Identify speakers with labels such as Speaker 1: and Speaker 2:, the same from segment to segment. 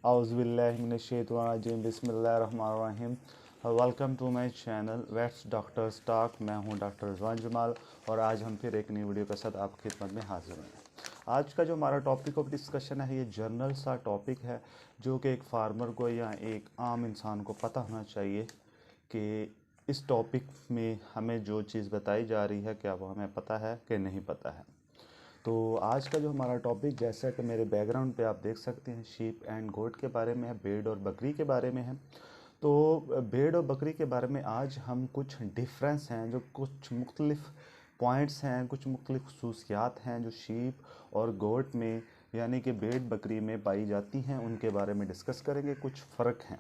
Speaker 1: औज़ुबिल्लाहिमिनश्शैतानिर्रजीम बिस्मिल्लाहिर्रहमानिर्रहीम। Welcome to my channel vets doctors talk. मैं हूं डॉक्टर रिजवान जमाल और आज हम फिर एक नई वीडियो के साथ आपकी खिदमत में हाजिर हैं। आज का जो हमारा टॉपिक ऑफ डिस्कशन है ये जनरल सा टॉपिक है जो कि एक फार्मर को या एक आम इंसान को पता होना चाहिए कि इस टॉपिक में हमें जो चीज़ बताई जा रही है क्या वो हमें पता है कि नहीं पता है। तो आज का जो हमारा टॉपिक, जैसा कि मेरे बैकग्राउंड पे आप देख सकते हैं, शीप एंड गोट के बारे में है, भेड़ और बकरी के बारे में है। तो भेड़ और बकरी के बारे में आज हम कुछ डिफरेंस हैं, जो कुछ मुख्तलिफ पॉइंट्स हैं, कुछ मुख्तलिफ खसूसियात हैं जो शीप और गोट में यानी कि भेड़ बकरी में पाई जाती हैं, उनके बारे में डिस्कस करेंगे। कुछ फ़र्क हैं।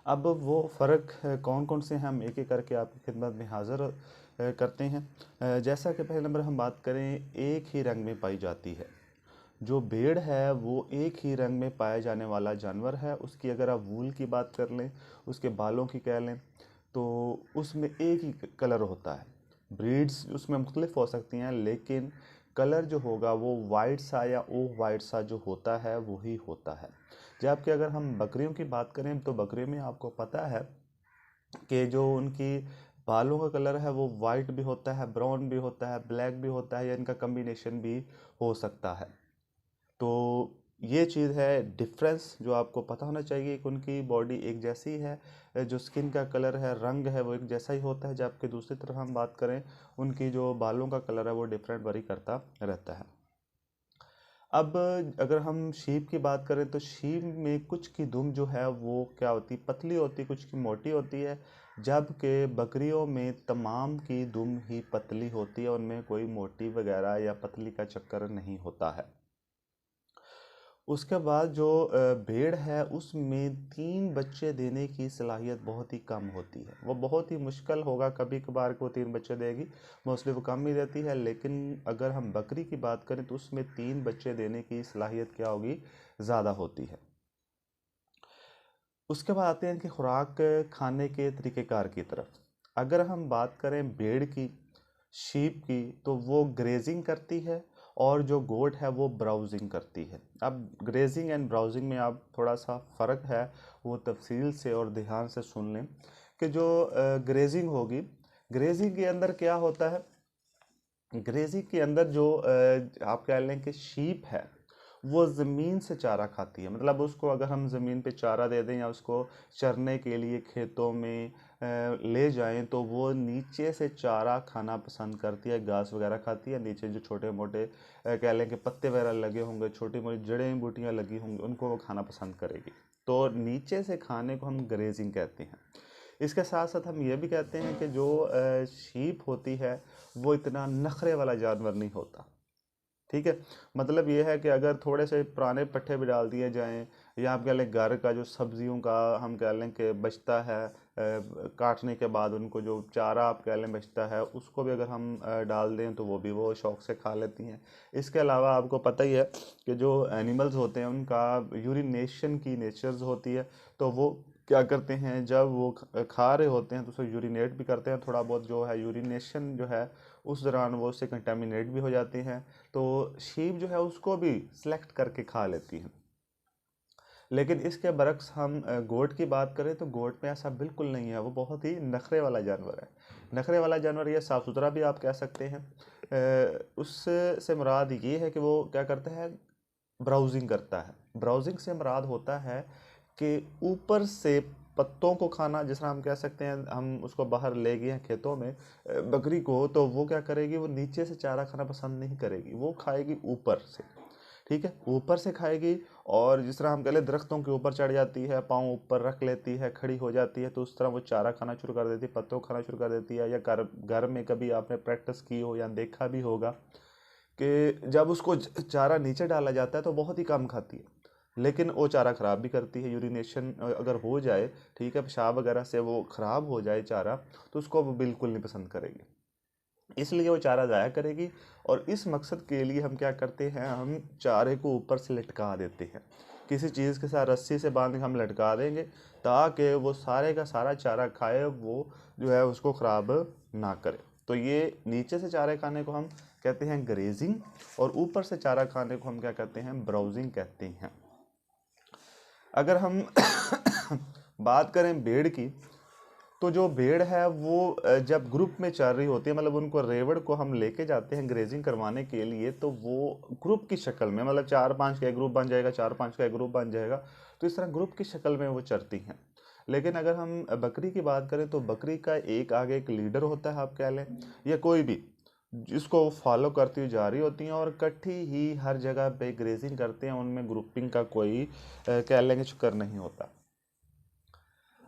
Speaker 1: अब वो फ़र्क कौन कौन से हैं हम एक एक करके आपकी खिदमत में हाज़िर करते हैं। जैसा कि पहले नंबर हम बात करें, एक ही रंग में पाई जाती है। जो भेड़ है वो एक ही रंग में पाया जाने वाला जानवर है। उसकी अगर आप वूल की बात कर लें, उसके बालों की कह लें, तो उसमें एक ही कलर होता है। ब्रीड्स उसमें मुख्तलिफ हो सकती हैं, लेकिन कलर जो होगा वो वाइट सा या ऑफ वाइट सा जो होता है वही होता है। जबकि अगर हम बकरियों की बात करें तो बकरियों में आपको पता है कि जो उनकी बालों का कलर है वो वाइट भी होता है, ब्राउन भी होता है, ब्लैक भी होता है, या इनका कम्बिनेशन भी हो सकता है। तो ये चीज़ है डिफरेंस जो आपको पता होना चाहिए कि उनकी बॉडी एक जैसी है, जो स्किन का कलर है, रंग है, वो एक जैसा ही होता है। जबकि दूसरी तरफ हम बात करें, उनकी जो बालों का कलर है वो डिफरेंट वरी करता रहता है। अब अगर हम शीप की बात करें तो शीप में कुछ की दुम जो है वो क्या होती, पतली होती, कुछ की मोटी होती है। जबकि बकरियों में तमाम की दुम ही पतली होती है, उनमें कोई मोटी वगैरह या पतली का चक्कर नहीं होता है। उसके बाद जो भेड़ है उसमें 3 बच्चे देने की सलाहियत बहुत ही कम होती है। वो बहुत ही मुश्किल होगा कभी कभार को 3 बच्चे देगी, मोस्टली वो कम ही देती है। लेकिन अगर हम बकरी की बात करें तो उसमें 3 बच्चे देने की सलाहियत क्या होगी, ज़्यादा होती है। उसके बाद आते हैं कि खुराक खाने के तरीक़ेकार की तरफ। अगर हम बात करें भेड़ की, शीप की, तो वो ग्रेजिंग करती है और जो गोट है वो ब्राउजिंग करती है। अब ग्रेजिंग एंड ब्राउजिंग में आप थोड़ा सा फ़र्क है, वो तफसील से और ध्यान से सुन लें कि जो ग्रेजिंग होगी, ग्रेजिंग के अंदर क्या होता है। ग्रेजिंग के अंदर जो आप कह लें कि शीप है वो ज़मीन से चारा खाती है। मतलब उसको अगर हम ज़मीन पे चारा दे दें या उसको चरने के लिए खेतों में ले जाएं तो वो नीचे से चारा खाना पसंद करती है, घास वगैरह खाती है। नीचे जो छोटे मोटे कह लें कि पत्ते वगैरह लगे होंगे, छोटी मोटी जड़ें बूटियाँ लगी होंगी, उनको वो खाना पसंद करेगी। तो नीचे से खाने को हम ग्रेजिंग कहते हैं। इसके साथ साथ हम ये भी कहते हैं कि जो शीप होती है वो इतना नखरे वाला जानवर नहीं होता। ठीक है, मतलब ये है कि अगर थोड़े से पुराने पट्ठे भी डाल दिए जाएं, या आप कह लें घर का जो सब्जियों का हम कह लें कि बचता है, काटने के बाद उनको जो चारा आप कह लें बचता है, उसको भी अगर हम डाल दें तो वो भी वो शौक से खा लेती हैं। इसके अलावा आपको पता ही है कि जो एनिमल्स होते हैं उनका यूरिनेशन की नेचर्स होती है। तो वो क्या करते हैं, जब वो खा रहे होते हैं तो उसको यूरिनेट भी करते हैं। थोड़ा बहुत जो है यूरिनेशन जो है उस दौरान वो उससे कंटेमिनेट भी हो जाती हैं। तो शीप जो है उसको भी सिलेक्ट करके खा लेती हैं। लेकिन इसके बरक्स हम गोट की बात करें तो गोट में ऐसा बिल्कुल नहीं है। वो बहुत ही नखरे वाला जानवर है। नखरे वाला जानवर या साफ़ सुथरा भी आप कह सकते हैं। उससे मुराद ये है कि वो क्या करता है, ब्राउजिंग करता है। ब्राउजिंग से मुराद होता है कि ऊपर से पत्तों को खाना, जिस तरह हम कह सकते हैं हम उसको बाहर ले गए हैं खेतों में बकरी को, तो वो क्या करेगी, वो नीचे से चारा खाना पसंद नहीं करेगी, वो खाएगी ऊपर से। ठीक है, ऊपर से खाएगी। और जिस तरह हम कह लें दरख्तों के ऊपर चढ़ जाती है, पाँव ऊपर रख लेती है, खड़ी हो जाती है, तो उस तरह वो चारा खाना शुरू कर देती है, पत्तों खाना शुरू कर देती है। या घर घर में कभी आपने प्रैक्टिस की हो या देखा भी होगा कि जब उसको चारा नीचे डाला जाता है तो बहुत ही कम खाती है, लेकिन वो चारा ख़राब भी करती है। यूरिनेशन अगर हो जाए, ठीक है, पेशाब वगैरह से वो ख़राब हो जाए चारा, तो उसको वो बिल्कुल नहीं पसंद करेगी, इसलिए वो चारा ज़ाया करेगी। और इस मकसद के लिए हम क्या करते हैं, हम चारे को ऊपर से लटका देते हैं, किसी चीज़ के साथ रस्सी से बांध के हम लटका देंगे ताकि वो सारे का सारा चारा खाए, वो जो है उसको ख़राब ना करे। तो ये नीचे से चारे खाने को हम कहते हैं ग्रेजिंग, और ऊपर से चारा खाने को हम क्या कहते हैं, ब्राउजिंग कहते हैं। अगर हम बात करें भेड़ की, तो जो भेड़ है वो जब ग्रुप में चल रही होती है, मतलब उनको रेवड़ को हम लेके जाते हैं ग्रेजिंग करवाने के लिए, तो वो ग्रुप की शक्ल में, मतलब 4-5 का एक ग्रुप बन जाएगा, 4-5 का एक ग्रुप बन जाएगा, तो इस तरह ग्रुप की शक्ल में वो चरती हैं। लेकिन अगर हम बकरी की बात करें, तो बकरी का एक आगे एक लीडर होता है, आप कह लें, या कोई भी जिसको फॉलो करती हुई जा रही होती हैं, और इकट्ठी ही हर जगह पे ग्रेजिंग करते हैं, उनमें ग्रुपिंग का कोई कह लेंगे चक्कर नहीं होता।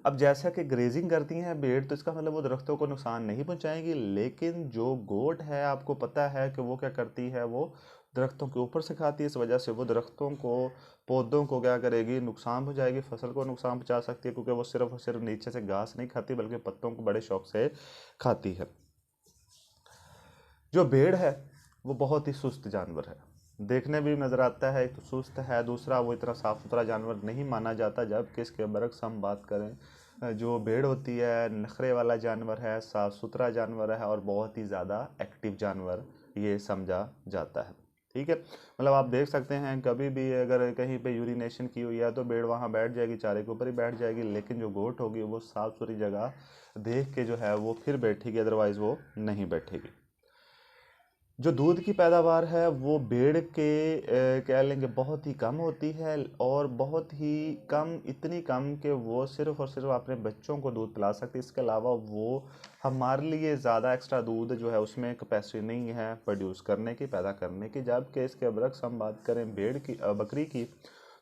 Speaker 1: अब जैसा कि ग्रेजिंग करती हैं भेड़, तो इसका मतलब वो दरख्तों को नुकसान नहीं पहुंचाएंगी, लेकिन जो गोट है, आपको पता है कि वो क्या करती है, वो दरख्तों के ऊपर से खाती है। इस वजह से वो दरख्तों को, पौधों को क्या करेगी, नुकसान पहुंचाएगी, फसल को नुकसान पहुंचा सकती है, क्योंकि वो सिर्फ और सिर्फ नीचे से घास नहीं खाती, बल्कि पत्तों को बड़े शौक से खाती है। जो भेड़ है वो बहुत ही सुस्त जानवर है, देखने भी नज़र आता है, एक तो सुस्त है, दूसरा वो इतना साफ सुथरा जानवर नहीं माना जाता। जबकि इसके बरक्स हम बात करें, जो भेड़ होती है नखरे वाला जानवर है, साफ सुथरा जानवर है, और बहुत ही ज़्यादा एक्टिव जानवर ये समझा जाता है। ठीक है, मतलब आप देख सकते हैं, कभी भी अगर कहीं पे यूरिनेशन की हुई है तो भेड़ वहाँ बैठ जाएगी, चारे के ऊपर ही बैठ जाएगी, लेकिन जो गोट होगी वो साफ सुथरी जगह देख के जो है वो फिर बैठेगी, अदरवाइज वो नहीं बैठेगी। जो दूध की पैदावार है वो भेड़ के कह लेंगे बहुत ही कम होती है, और बहुत ही कम, इतनी कम कि वो सिर्फ और सिर्फ अपने बच्चों को दूध पिला सकती है। इसके अलावा वो हमारे लिए ज़्यादा एक्स्ट्रा दूध जो है उसमें कैपेसिटी नहीं है प्रोड्यूस करने की, पैदा करने की। जबकि इसके बरक्स हम बात करें भेड़ की, बकरी की,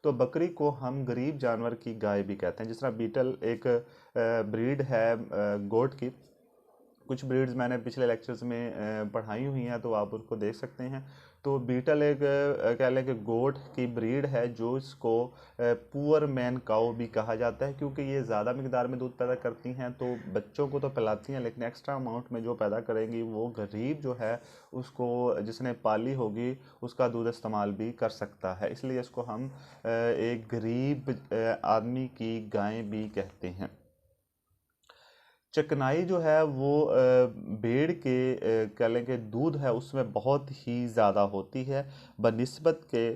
Speaker 1: तो बकरी को हम गरीब जानवर की गाय भी कहते हैं। जिस तरह बीटल एक ब्रीड है गोट की, कुछ ब्रीड्स मैंने पिछले लेक्चर्स में पढ़ाई हुई हैं, तो आप उसको देख सकते हैं। तो बीटल एक कह लें कि गोट की ब्रीड है, जो इसको पुअर मैन काऊ भी कहा जाता है, क्योंकि ये ज़्यादा मिकदार में दूध पैदा करती हैं, तो बच्चों को तो पिलाती हैं, लेकिन एक्स्ट्रा अमाउंट में जो पैदा करेंगी वो गरीब जो है उसको, जिसने पाली होगी, उसका दूध इस्तेमाल भी कर सकता है। इसलिए इसको हम एक गरीब आदमी की गाय भी कहते हैं। चिकनाई जो है वो भेड़ के कह लें कि दूध है उसमें बहुत ही ज़्यादा होती है बनिस्बत के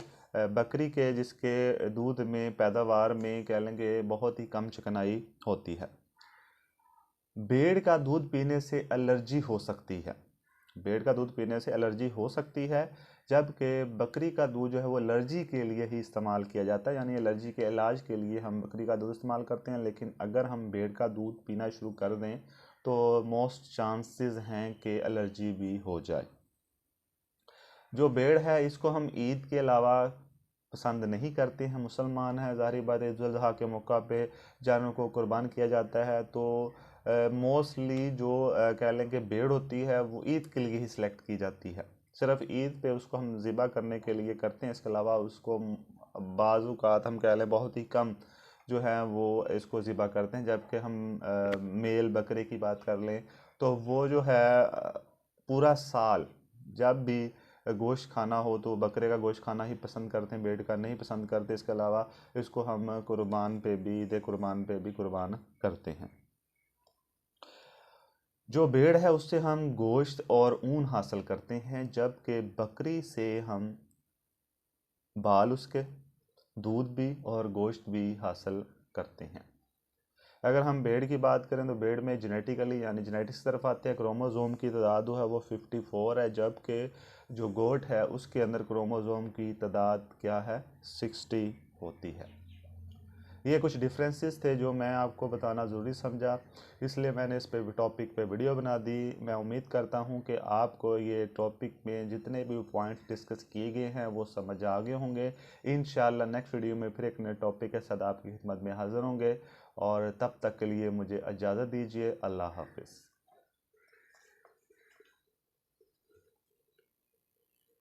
Speaker 1: बकरी के, जिसके दूध में पैदावार में कह लेंगे बहुत ही कम चिकनाई होती है। भेड़ का दूध पीने से एलर्जी हो सकती है, भेड़ का दूध पीने से एलर्जी हो सकती है, जबकि बकरी का दूध जो है वो एलर्जी के लिए ही इस्तेमाल किया जाता है, यानी एलर्जी के इलाज के लिए हम बकरी का दूध इस्तेमाल करते हैं। लेकिन अगर हम भेड़ का दूध पीना शुरू कर दें तो मोस्ट चांसेस हैं कि एलर्जी भी हो जाए। जो भेड़ है इसको हम ईद के अलावा पसंद नहीं करते हैं, मुसलमान हैं, ज़ाहिर बात है ईद उल अज़हा के मौका पे जानवर को कुर्बान किया जाता है, तो मोस्टली जो कह लें कि भेड़ होती है वो ईद के लिए ही सिलेक्ट की जाती है। सिर्फ ईद पे उसको हम ज़िबा करने के लिए करते हैं, इसके अलावा उसको बाज़-औक़ात हम कह लें बहुत ही कम जो है वो इसको ज़िबा करते हैं। जबकि हम मेल बकरे की बात कर लें तो वो जो है पूरा साल जब भी गोश्त खाना हो तो बकरे का गोश्त खाना ही पसंद करते हैं, भेड़ का नहीं पसंद करते। इसके अलावा इसको हम कुर्बान पे भी, ईद कुर्बान पे भी कुर्बान करते हैं। जो भेड़ है उससे हम गोश्त और ऊन हासिल करते हैं, जबकि बकरी से हम बाल, उसके दूध भी और गोश्त भी हासिल करते हैं। अगर हम भेड़ की बात करें तो भेड़ में जेनेटिकली यानी जेनेटिक्स की तरफ आते हैं, क्रोमोसोम की तादाद जो है वो 54 है, जबकि जो गोट है उसके अंदर क्रोमोसोम की तादाद क्या है, 60 होती है। ये कुछ डिफरेंसेस थे जो मैं आपको बताना ज़रूरी समझा, इसलिए मैंने इस पे टॉपिक पे वीडियो बना दी। मैं उम्मीद करता हूँ कि आपको ये टॉपिक में जितने भी पॉइंट्स डिस्कस किए गए हैं वो समझ आ गए होंगे। इंशाल्लाह नेक्स्ट वीडियो में फिर एक नए टॉपिक के साथ आपकी खिदमत में हाज़िर होंगे, और तब तक के लिए मुझे इजाज़त दीजिए। अल्लाह हाफिज़।